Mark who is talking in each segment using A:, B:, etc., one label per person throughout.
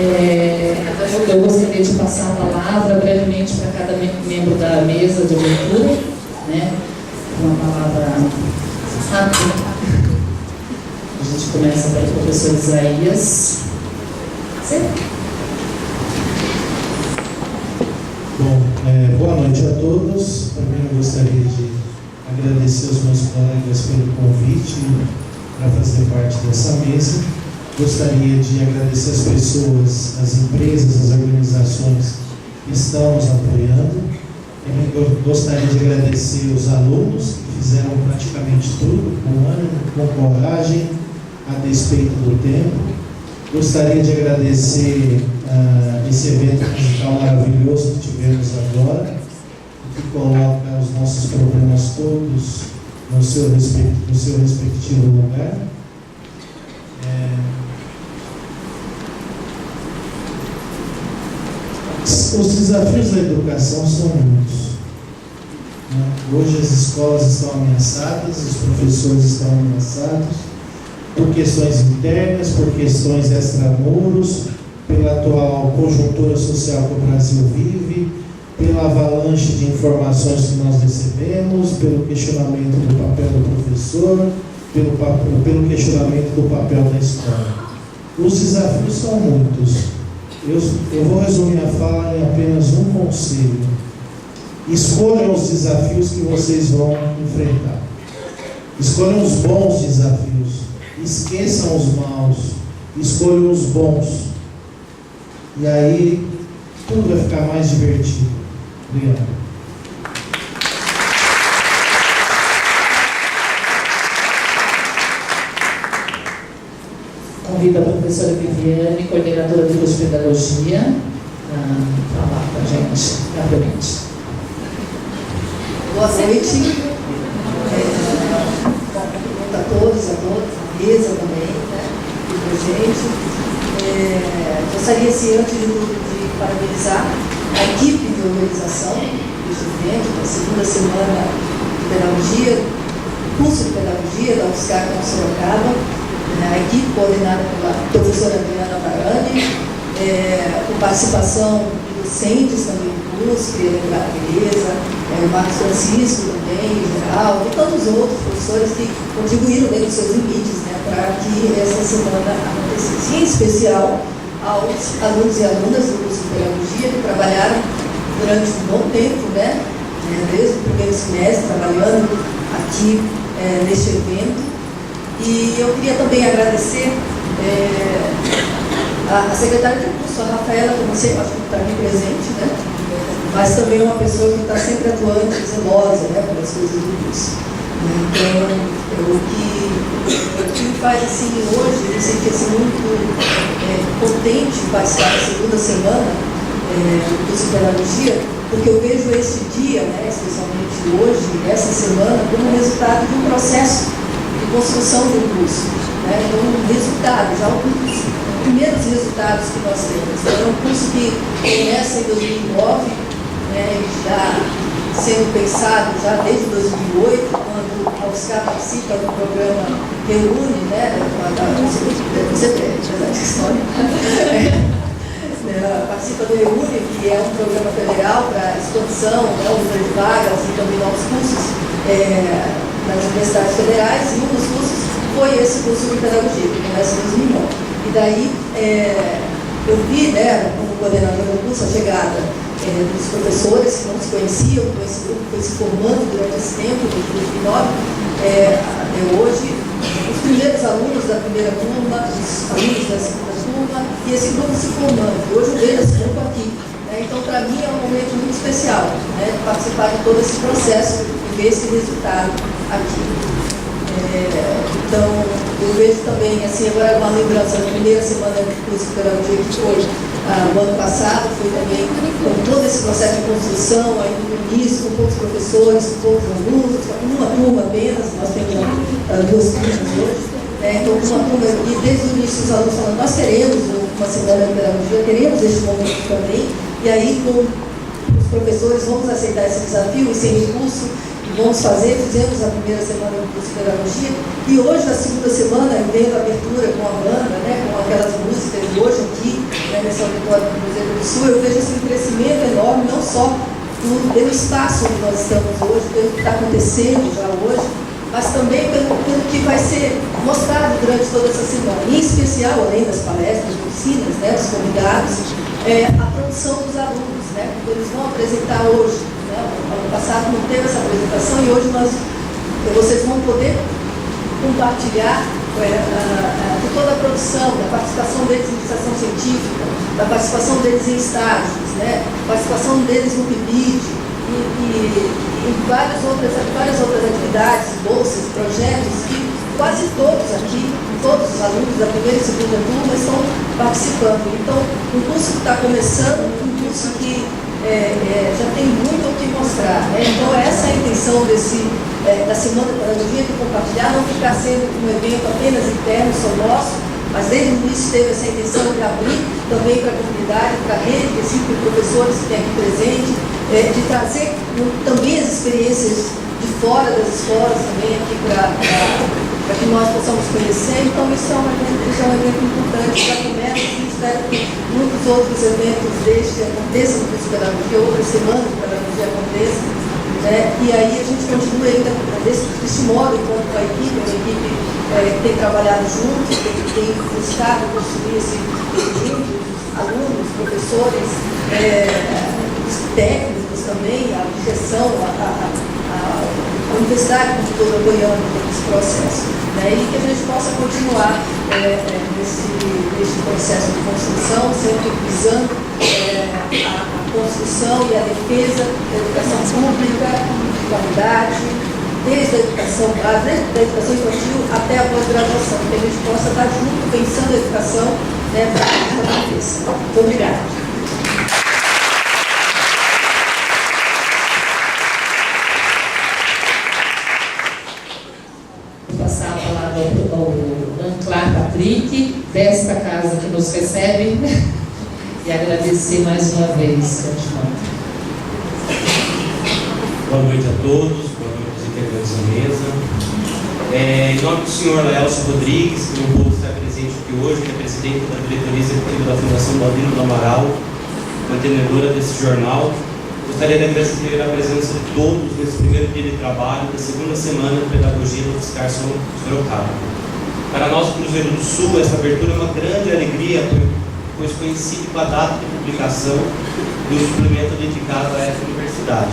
A: Eu gostaria de passar a palavra brevemente para cada membro da mesa de abertura, né? Uma palavra rápida. A gente começa pelo professor Isaías.
B: Bom, boa noite a todos. Primeiro eu gostaria de agradecer aos meus colegas pelo convite para fazer parte dessa mesa. Gostaria de agradecer as pessoas, as empresas, as organizações que estão nos apoiando. Eu gostaria de agradecer os alunos que fizeram praticamente tudo com ânimo, com coragem, a despeito do tempo. Gostaria de agradecer esse evento musical maravilhoso que tivemos agora, que coloca os nossos problemas todos no seu respectivo lugar. Os desafios da educação são muitos. Hoje as escolas estão ameaçadas, os professores estão ameaçados por questões internas, por questões extramuros, pela atual conjuntura social que o Brasil vive, pela avalanche de informações que nós recebemos, pelo questionamento do papel do professor, pelo questionamento do papel da escola. Os desafios são muitos. Eu vou resumir a fala em apenas um conselho. Escolham os desafios que vocês vão enfrentar. Escolham os bons desafios. Esqueçam os maus. Escolham os bons. E aí, tudo vai ficar mais divertido. Obrigado.
A: Convido a professora Viviane, coordenadora do curso de Pedagogia, a falar com a gente rapidamente.
C: Boa noite. Cumprimento a todos, a mesa também, né, presente. Gostaria, sim, antes de tudo, de parabenizar a equipe de organização deste evento, da segunda semana de pedagogia, curso de pedagogia da UFSCar com Sorocaba. A equipe coordenada pela professora Adriana Barani, com participação de docentes também do curso, queria lembrar a Tereza, o Marcos Francisco também, em geral, e tantos outros professores que contribuíram dentro dos seus limites, né, para que essa semana acontecesse. Em especial aos alunos e alunas do curso de pedagogia que trabalharam durante um bom tempo, né, desde o primeiro semestre, trabalhando aqui neste evento. E eu queria também agradecer a secretária de curso, a Rafaela, que eu não sei, acho que está aqui presente, né? Mas também uma pessoa que está sempre atuante, zelosa, né, pelas coisas do curso. Então, o que me faz assim hoje, eu me senti assim, muito contente de participar da segunda semana do curso de pedagogia, porque eu vejo esse dia, né, especialmente hoje, essa semana, como resultado de um processo de construção do curso, né? Então, resultado, já os primeiros resultados que nós temos. Então, é um curso que começa em 2009, né, já sendo pensado já desde 2008, quando a UFSCar participa do programa Reúne, né, participa do Reúne, que é um programa federal para expansão, né, o número de vagas e também novos cursos nas universidades federais, e um dos cursos foi esse curso de pedagogia, que começa em 2009. E daí eu vi, né, como coordenador do curso, a chegada dos professores que não se conheciam, com esse grupo foi se formando durante esse tempo, desde 2009 até hoje, os primeiros alunos da primeira turma, os alunos da segunda turma, e esse grupo se formando. E hoje eu vejo esse grupo aqui. Então, para mim, é um momento muito especial, né, de participar de todo esse processo e ver esse resultado aqui. Então, eu vejo também, assim, agora uma lembrança da primeira semana de curso de pedagogia que foi no ano passado, foi também com todo esse processo de construção, aí no início, com poucos professores, com poucos alunos, uma turma apenas, nós temos duas turmas hoje. Então, uma turma, e desde o início os alunos falando, nós queremos uma semana de pedagogia, queremos este momento também, e aí com os professores vamos aceitar esse desafio e sem recurso, e vamos fazer, fizemos a primeira semana do curso de pedagogia, e hoje, na segunda semana, vendo a abertura com a banda, né, com aquelas músicas de hoje aqui, né, nesse auditório do Cruzeiro do Sul, eu vejo um crescimento enorme, não só pelo espaço onde nós estamos hoje, pelo que está acontecendo já hoje, mas também pelo que vai ser mostrado durante toda essa semana. Em especial, além das palestras, oficinas, né, dos convidados, a produção dos alunos, né, que eles vão apresentar hoje. Né? Ano passado não teve essa apresentação e hoje vocês vão poder compartilhar de toda a produção, da participação deles em iniciação científica, da participação deles em estágios, né? Participação deles no PIBID e várias outras atividades, bolsas, projetos que quase todos aqui, todos os alunos da primeira e segunda turma estão participando. Então, um curso que está começando, um curso que já tem muito o que mostrar. Né? Então, essa é a intenção da Semana da Pedagogia de Compartilhar, não ficar sendo um evento apenas interno, só nosso, mas desde o início teve essa intenção de abrir também para a comunidade, para a rede, de professores que tem aqui presente, de trazer também as experiências de fora das escolas também aqui para que nós possamos conhecer. Então, isso é um evento importante, já começa e espero que muitos outros eventos destes aconteçam no curso de pedagogia, outras semanas de pedagogia aconteçam. E aí a gente continua ainda desse modo, enquanto a equipe, uma equipe que tem trabalhado junto, tem buscado construir esse equilíbrio, alunos, professores, técnicos também, a direção, a universidade como todo apoiando esse processo. E que a gente possa continuar nesse processo de construção, sempre visando a construção e a defesa da educação pública, de qualidade, desde a educação básica, desde a educação infantil até a pós-graduação, que a gente possa estar junto, pensando a educação para que isso aconteça. Muito obrigada.
A: Passar a palavra ao Anclar Patrick, desta casa que nos recebe, e agradecer mais uma vez.
D: Boa noite a todos, boa noite aos integrantes da mesa. Em nome do senhor Laelcio Rodrigues, que não pôde estar presente aqui hoje, que é presidente da diretoria executiva da Fundação Baldino do Amaral, mantenedora desse jornal, gostaria de agradecer a presença de todos nesse primeiro dia de trabalho da segunda semana de Pedagogia do UFSCar Sorocaba. Para nós, Cruzeiro do Sul, essa abertura é uma grande alegria, pois coincide com a data de publicação do suplemento dedicado a essa universidade.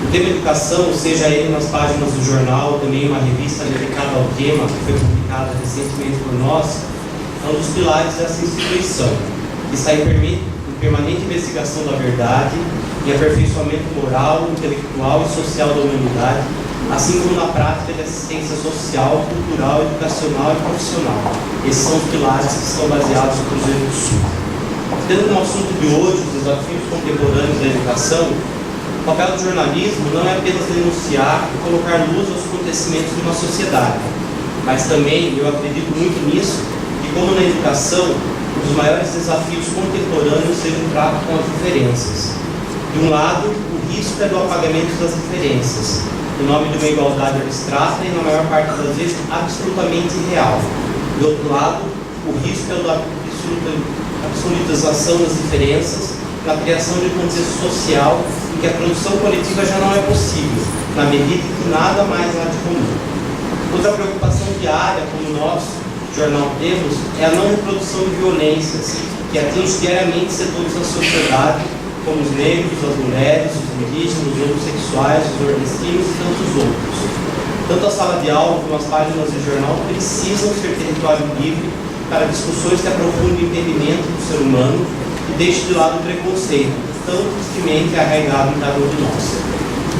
D: O tema educação, seja ele nas páginas do jornal, também uma revista dedicada ao tema, que foi publicada recentemente por nós, é um dos pilares dessa instituição, que está em permanente investigação da verdade e aperfeiçoamento moral, intelectual e social da humanidade, assim como na prática de assistência social, cultural, educacional e profissional. Esses são os pilares que estão baseados no Cruzeiro do Sul. Tendo como assunto de hoje os desafios contemporâneos da educação, o papel do jornalismo não é apenas denunciar e colocar luz aos acontecimentos de uma sociedade, mas também, eu acredito muito nisso, que como na educação, um dos maiores desafios contemporâneos seja o trato com as diferenças. De um lado, o risco é do apagamento das diferenças, em nome de uma igualdade abstrata e, na maior parte das vezes, absolutamente irreal. Do outro lado, o risco é da absolutização das diferenças, na criação de um contexto social em que a produção coletiva já não é possível, na medida em que nada mais há de comum. Outra preocupação diária, como nós, jornal, temos, é a não reprodução de violências que atinge diariamente setores da sociedade, como os negros, as mulheres, os indígenas, os homossexuais, os nordestinos e tantos outros. Tanto a sala de aula como as páginas do jornal precisam ser território livre para discussões que aprofundem o entendimento do ser humano e deixem de lado o preconceito, tão tristemente arraigado em cada um de nós.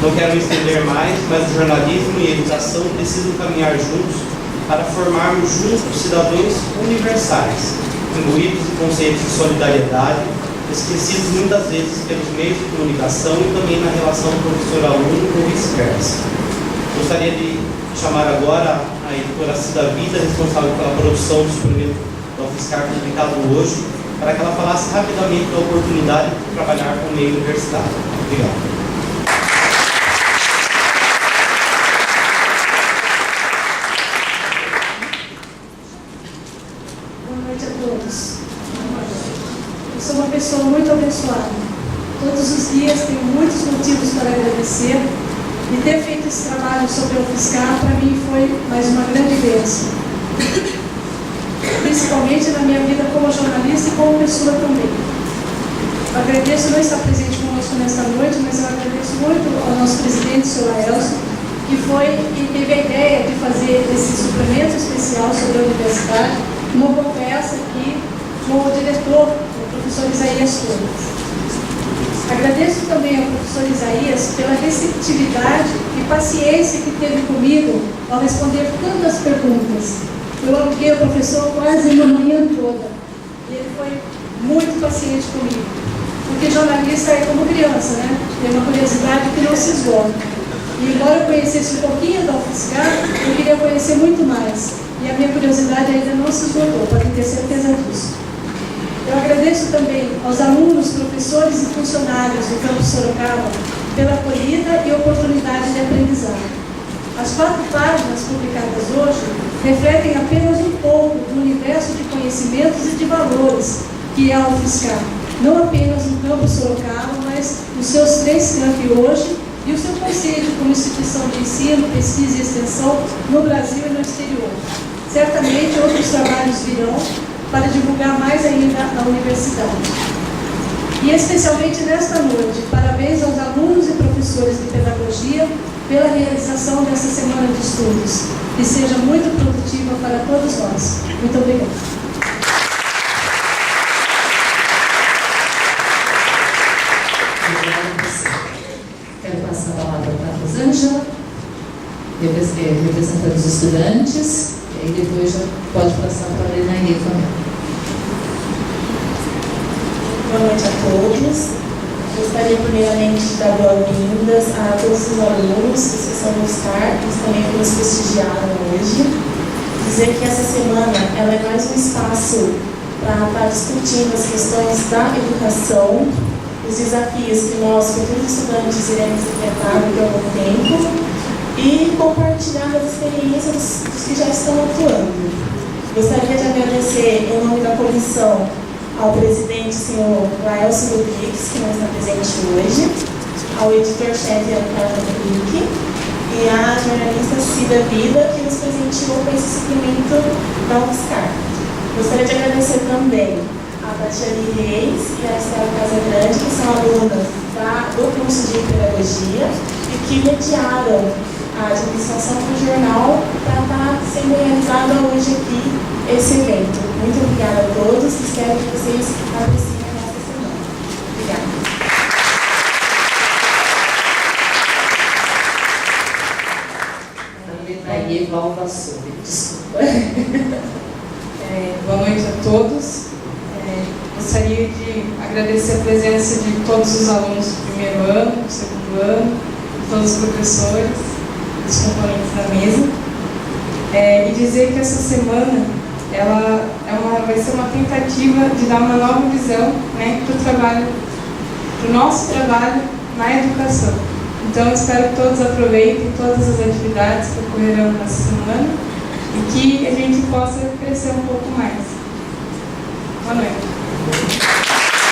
D: Não quero me estender mais, mas o jornalismo e a educação precisam caminhar juntos para formarmos juntos cidadãos universais, imbuídos de conceitos de solidariedade, esquecidos muitas vezes pelos meios de comunicação e também na relação professor-aluno ou vice-versa. Gostaria de chamar agora a editora Cida Vida, responsável pela produção do suplemento do UFSCar publicado hoje, para que ela falasse rapidamente da oportunidade de trabalhar com o meio universitário. Obrigado.
E: Boa noite a todos. abençoado. Todos os dias tenho muitos motivos para agradecer, e ter feito esse trabalho sobre o UFSCar, para mim, foi mais uma grande bênção. Principalmente na minha vida como jornalista e como pessoa também. Eu agradeço não estar presente conosco nesta noite, mas eu agradeço muito ao nosso presidente, o Sr. Aelson, que teve a ideia de fazer esse suplemento especial sobre a universidade, uma conversa aqui com o diretor, o professor Isaías Torres. Agradeço também ao professor Isaías pela receptividade e paciência que teve comigo ao responder tantas perguntas. Eu aluguei o professor quase uma manhã toda e ele foi muito paciente comigo. Porque jornalista é como criança, né? Tem uma curiosidade que não se esgota. E embora eu conhecesse um pouquinho da UFSCar, eu queria conhecer muito mais. E a minha curiosidade ainda não se esgotou, podem ter certeza disso. Eu agradeço também aos alunos, professores e funcionários do campus Sorocaba pela acolhida e oportunidade de aprendizado. As 4 páginas publicadas hoje refletem apenas um pouco do universo de conhecimentos e de valores que é a UFSCar. Não apenas no campus Sorocaba, mas nos seus 3 campi hoje e o seu conceito como instituição de ensino, pesquisa e extensão no Brasil e no exterior. Certamente outros trabalhos virão para divulgar mais ainda a universidade. E especialmente nesta noite, parabéns aos alunos e professores de pedagogia pela realização dessa semana de estudos. Que seja muito produtiva para todos nós. Muito obrigada.
A: Quero passar a palavra para a Rosângela, representando os estudantes, e aí depois já pode passar para a Lenaí também.
F: Boa noite a todos. Gostaria primeiramente de dar boas-vindas a todos os alunos da seção do UFSCar, que também nos prestigiaram hoje. Dizer que essa semana ela é mais um espaço para estar discutindo as questões da educação, os desafios que nós, futuros estudantes, iremos enfrentar daqui a algum tempo e compartilhar as experiências dos que já estão atuando. Gostaria de agradecer, em nome da comissão, ao presidente, senhor Laelson Rodrigues, que não está presente hoje, ao editor-chefe Ricardo Henrique e à jornalista Cida Vida, que nos presenteou com esse suplemento da UFSCar. Gostaria de agradecer também a Tatiane Reis e a Estela Casagrande, que são alunas do curso de pedagogia e que mediaram a administração do jornal para estar sendo realizado hoje aqui esse evento. Muito obrigada a todos, espero que vocês apreciem nesta semana. Obrigada.
A: Lenaí Valvassori, desculpa.
G: Boa noite a todos. Gostaria de agradecer a presença de todos os alunos do primeiro ano, do segundo ano, de todos os professores, dos componentes da mesa, e dizer que essa semana ela vai ser uma tentativa de dar uma nova visão, né, para o nosso trabalho na educação. Então, espero que todos aproveitem todas as atividades que ocorrerão nessa semana e que a gente possa crescer um pouco mais. Boa noite.